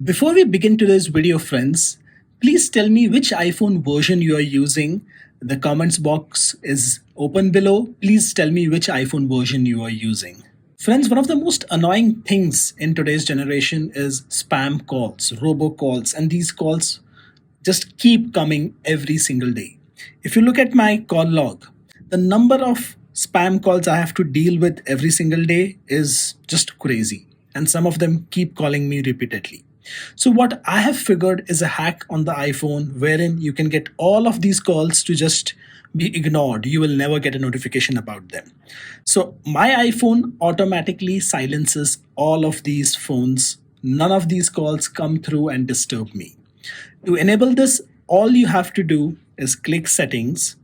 Before we begin today's video, friends, please tell me which iPhone version you are using. The comments box is open below. Please tell me which iPhone version you are using. Friends, one of the most annoying things in today's generation is spam calls, robo calls, and these calls just keep coming every single day. If you look at my call log, the number of spam calls I have to deal with every single day is just crazy. And some of them keep calling me repeatedly. So, what I have figured is a hack on the iPhone wherein you can get all of these calls to just be ignored. You will never get a notification about them. So, my iPhone automatically silences all of these phones. None of these calls come through and disturb me. To enable this, all you have to do is click Settings,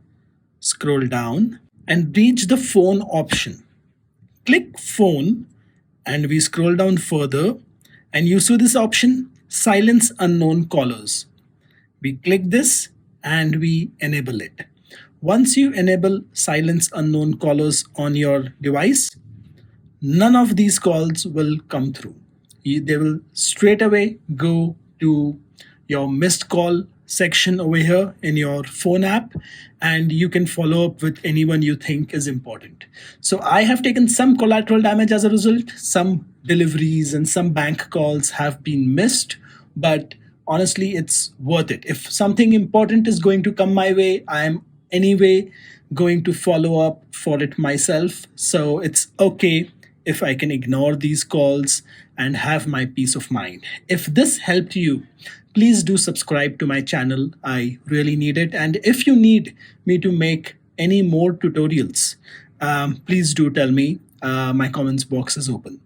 scroll down, and reach the Phone option. Click Phone, and we scroll down further, and you see this option, Silence Unknown Callers. We click this and we enable it. Once you enable Silence Unknown Callers on your device, none of these calls will come through. They will straight away go to your missed call section over here in your phone app, and you can follow up with anyone you think is important. So I have taken some collateral damage as a result. Some deliveries and some bank calls have been missed, but honestly, it's worth it. If something important is going to come my way, I am anyway going to follow up for it myself. So it's okay if I can ignore these calls and have my peace of mind. If this helped you, please do subscribe to my channel. I really need it. And if you need me to make any more tutorials, please do tell me. My comments box is open.